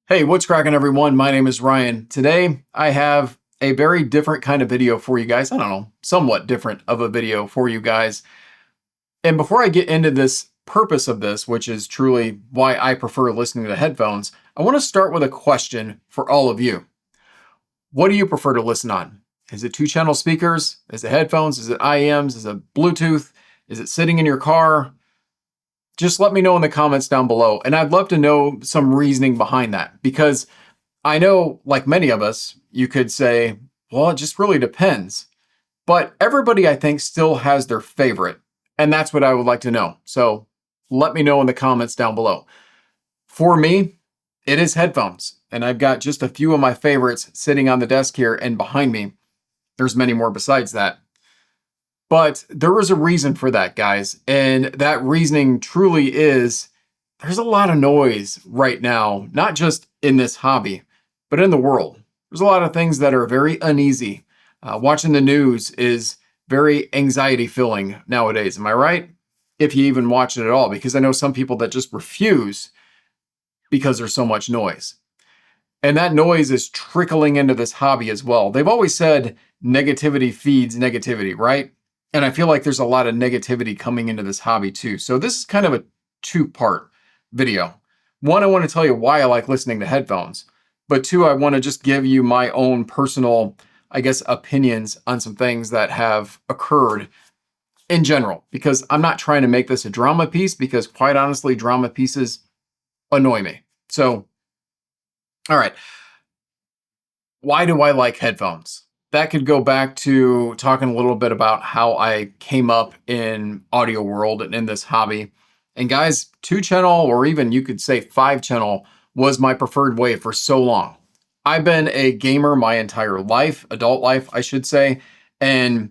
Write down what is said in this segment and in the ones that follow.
Hey, what's cracking everyone? My name is Ryan. Today I have a very different kind of video for you guys. I don't know, somewhat different of a video for you guys. And before I get into this purpose of this, which is truly why I prefer listening to headphones, I want to start with a question for all of you. What do you prefer to listen on? Is it two-channel speakers? Is it headphones? Is it IEMs? Is it Bluetooth? Is it sitting in your car? Just let me know in the comments down below. And I'd love to know some reasoning behind that, because I know, like many of us, you could say, well, it just really depends. But everybody, I think, still has their favorite. And that's what I would like to know. So let me know in the comments down below. For me, it is headphones. And I've got just a few of my favorites sitting on the desk here and behind me. There's many more besides that. But there was a reason for that, guys. And that reasoning truly is there's a lot of noise right now, not just in this hobby, but in the world. There's a lot of things that are very uneasy. Watching the news is very anxiety filling nowadays. Am I right? If you even watch it at all, because I know some people that just refuse because there's so much noise. And that noise is trickling into this hobby as well. They've always said negativity feeds negativity, right? And I feel like there's a lot of negativity coming into this hobby too. So this is kind of a two-part video. One, I want to tell you why I like listening to headphones. But two, I want to just give you my own personal, I guess, opinions on some things that have occurred in general. Because I'm not trying to make this a drama piece, because quite honestly, drama pieces annoy me. So, all right. Why do I like headphones? That could go back to talking a little bit about how I came up in audio world and in this hobby. And guys, 2-channel, or even you could say 5-channel, was my preferred way for so long. I've been a gamer my entire life, adult life, I should say. And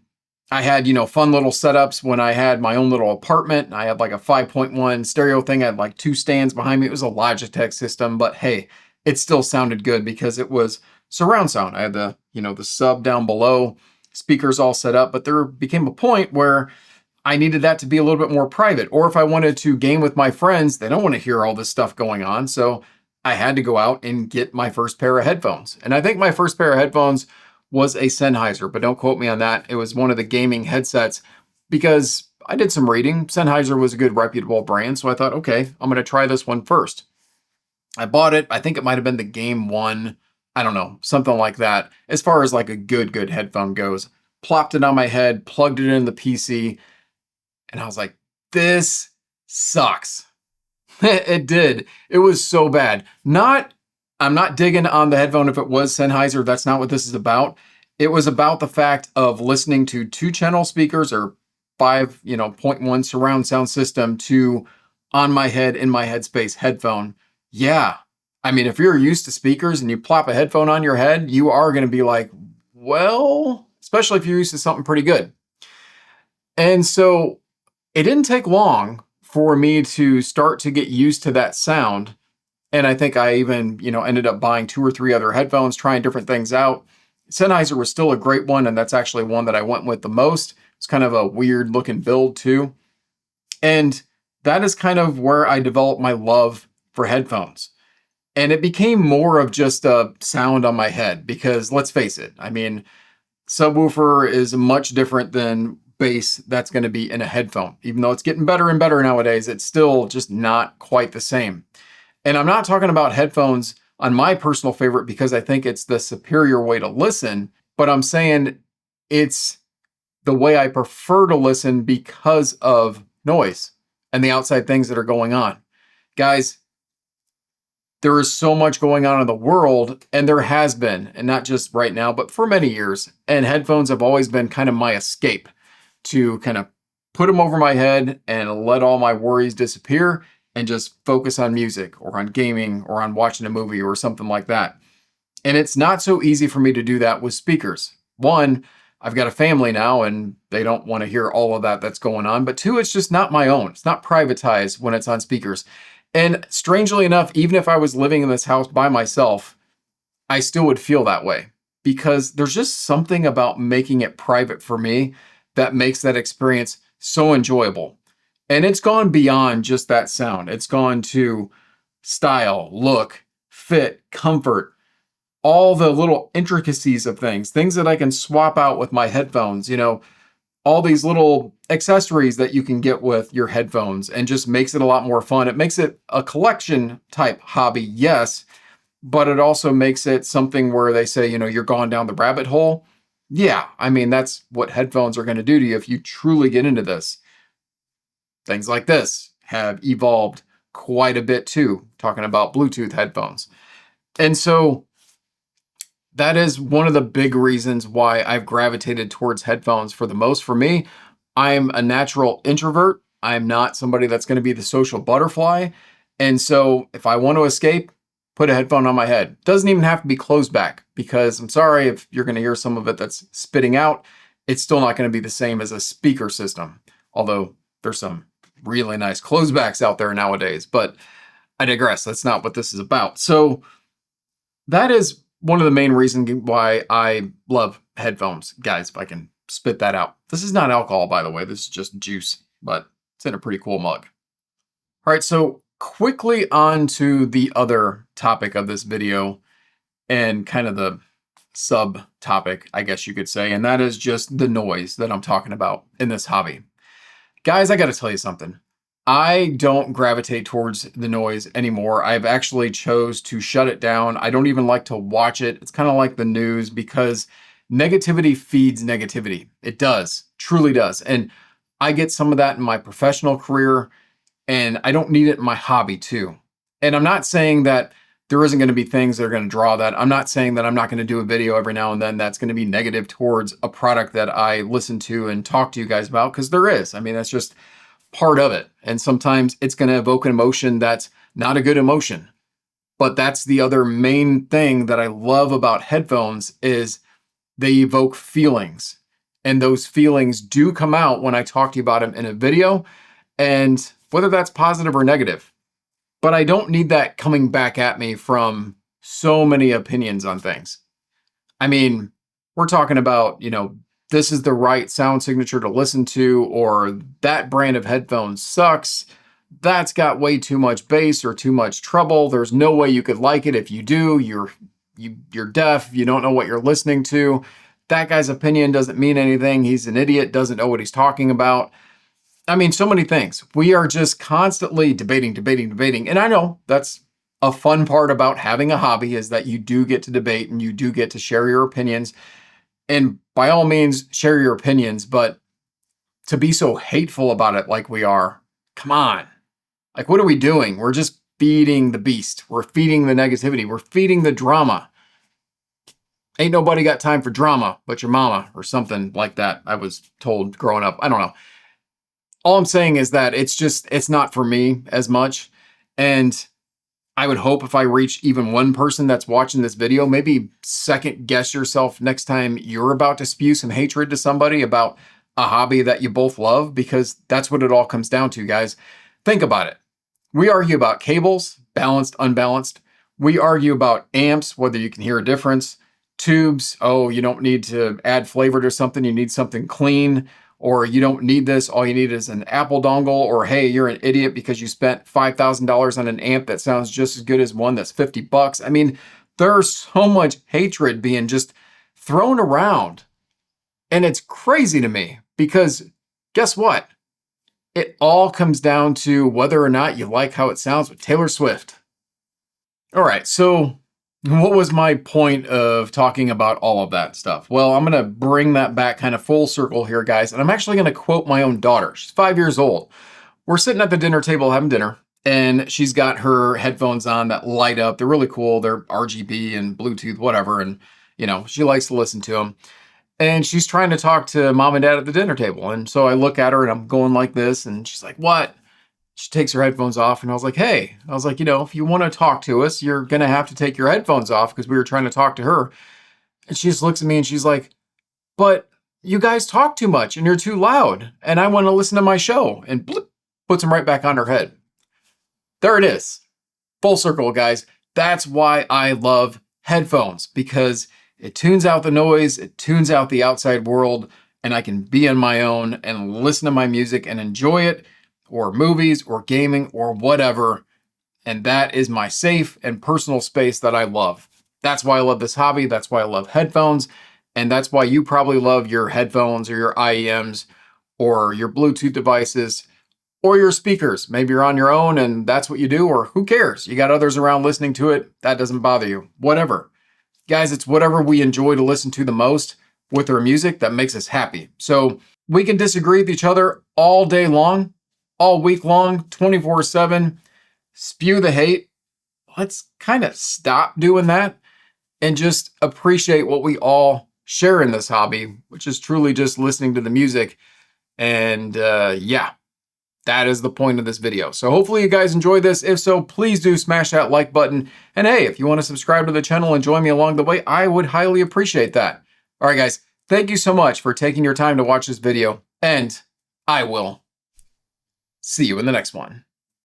I had, fun little setups when I had my own little apartment. I had like a 5.1 stereo thing. I had like 2 stands behind me. It was a Logitech system, but hey, it still sounded good because it was surround sound. I had the sub down below, speakers all set up, but there became a point where I needed that to be a little bit more private. Or if I wanted to game with my friends, they don't want to hear all this stuff going on. So I had to go out and get my first pair of headphones. And I think my first pair of headphones was a Sennheiser, but don't quote me on that. It was one of the gaming headsets, because I did some reading. Sennheiser was a good reputable brand. So I thought, okay, I'm going to try this one first. I bought it. I think it might have been the Game One. I don't know, something like that. As far as like a good headphone goes, plopped it on my head, plugged it in the PC, and I was like, this sucks. It did. It was so bad. I'm not digging on the headphone if it was Sennheiser. That's not what this is about. It was about the fact of listening to 2-channel speakers or 5.1 surround sound system to on my head, in my headspace headphone. Yeah. I mean, if you're used to speakers and you plop a headphone on your head, you are going to be like, well, especially if you're used to something pretty good. And so it didn't take long for me to start to get used to that sound. And I think I even, ended up buying 2 or 3 other headphones, trying different things out. Sennheiser was still a great one, and that's actually one that I went with the most. It's kind of a weird looking build too. And that is kind of where I developed my love for headphones. And it became more of just a sound on my head, because let's face it, I mean, subwoofer is much different than bass that's going to be in a headphone. Even though it's getting better and better nowadays, it's still just not quite the same. And I'm not talking about headphones on my personal favorite because I think it's the superior way to listen, but I'm saying it's the way I prefer to listen because of noise and the outside things that are going on. Guys, there is so much going on in the world, and there has been, and not just right now, but for many years. And headphones have always been kind of my escape to kind of put them over my head and let all my worries disappear and just focus on music or on gaming or on watching a movie or something like that. And it's not so easy for me to do that with speakers. One, I've got a family now and they don't want to hear all of that that's going on. But two, it's just not my own. It's not privatized when it's on speakers. And strangely enough, even if I was living in this house by myself, I still would feel that way, because there's just something about making it private for me that makes that experience so enjoyable. And it's gone beyond just that sound. It's gone to style, look, fit, comfort, all the little intricacies of things that I can swap out with my headphones, all these little accessories that you can get with your headphones, and just makes it a lot more fun. It makes it a collection type hobby, yes, but it also makes it something where they say, you're going down the rabbit hole. Yeah, I mean, that's what headphones are going to do to you if you truly get into this. Things like this have evolved quite a bit too, talking about Bluetooth headphones. And so that is one of the big reasons why I've gravitated towards headphones for the most. For me, I'm a natural introvert. I'm not somebody that's going to be the social butterfly. And so if I want to escape, put a headphone on my head. Doesn't even have to be closed back, because I'm sorry if you're going to hear some of it that's spitting out. It's still not going to be the same as a speaker system. Although there's some really nice closebacks out there nowadays, but I digress. That's not what this is about. So that is one of the main reasons why I love headphones. Guys, if I can spit that out. This is not alcohol, by the way. This is just juice, but it's in a pretty cool mug. All right, so quickly on to the other topic of this video, and kind of the subtopic, I guess you could say, and that is just the noise that I'm talking about in this hobby. Guys, I got to tell you something. I don't gravitate towards the noise anymore. I've actually chose to shut it down. I don't even like to watch it. It's kind of like the news, because negativity feeds negativity. It does, truly does. And I get some of that in my professional career, and I don't need it in my hobby too. And I'm not saying that there isn't going to be things that are going to draw that. I'm not saying that I'm not going to do a video every now and then that's going to be negative towards a product that I listen to and talk to you guys about, because there is. I mean, that's just part of it. And sometimes it's going to evoke an emotion that's not a good emotion. But that's the other main thing that I love about headphones, is they evoke feelings. And those feelings do come out when I talk to you about them in a video, and whether that's positive or negative. But I don't need that coming back at me from so many opinions on things. I mean, we're talking about, this is the right sound signature to listen to, or that brand of headphones sucks. That's got way too much bass or too much treble. There's no way you could like it. If you do, you're deaf. You don't know what you're listening to. That guy's opinion doesn't mean anything. He's an idiot, doesn't know what he's talking about. I mean, so many things. We are just constantly debating. And I know that's a fun part about having a hobby, is that you do get to debate and you do get to share your opinions. And by all means, share your opinions, but to be so hateful about it like we are, come on. Like, what are we doing? We're just feeding the beast. We're feeding the negativity. We're feeding the drama. Ain't nobody got time for drama but your mama, or something like that, I was told growing up. I don't know. All I'm saying is that it's not for me as much. And I would hope if I reach even one person that's watching this video, maybe second guess yourself next time you're about to spew some hatred to somebody about a hobby that you both love, because that's what it all comes down to, guys. Think about it. We argue about cables, balanced, unbalanced. We argue about amps, whether you can hear a difference. Tubes, oh, you don't need to add flavor to something, you need something clean. Or you don't need this, all you need is an Apple dongle. Or hey, you're an idiot because you spent $5,000 on an amp that sounds just as good as one that's $50. I mean, there's so much hatred being just thrown around. And it's crazy to me, because guess what? It all comes down to whether or not you like how it sounds with Taylor Swift. All right, so what was my point of talking about all of that stuff? Well, I'm going to bring that back kind of full circle here, guys. And I'm actually going to quote my own daughter. She's 5 years old. We're sitting at the dinner table having dinner, and she's got her headphones on that light up. They're really cool. They're RGB and Bluetooth, whatever. And, she likes to listen to them. And she's trying to talk to mom and dad at the dinner table. And so I look at her and I'm going like this, and she's like, "What?" She takes her headphones off, and I was like, "Hey," I was like, if you want to talk to us, you're going to have to take your headphones off, because we were trying to talk to her. And she just looks at me and she's like, "But you guys talk too much and you're too loud, and I want to listen to my show," and bloop, puts them right back on her head. There it is. Full circle, guys. That's why I love headphones, because it tunes out the noise, it tunes out the outside world, and I can be on my own and listen to my music and enjoy it, or movies, or gaming, or whatever. And that is my safe and personal space that I love. That's why I love this hobby. That's why I love headphones. And that's why you probably love your headphones or your IEMs or your Bluetooth devices or your speakers. Maybe you're on your own and that's what you do, or who cares? You got others around listening to it. That doesn't bother you. Whatever. Guys, it's whatever we enjoy to listen to the most with our music that makes us happy. So we can disagree with each other all day long, all week long, 24/7, spew the hate. Let's kind of stop doing that and just appreciate what we all share in this hobby, which is truly just listening to the music. And yeah, that is the point of this video. So hopefully you guys enjoyed this. If so, please do smash that like button. And hey, if you want to subscribe to the channel and join me along the way, I would highly appreciate that. All right, guys, thank you so much for taking your time to watch this video, and I will see you in the next one.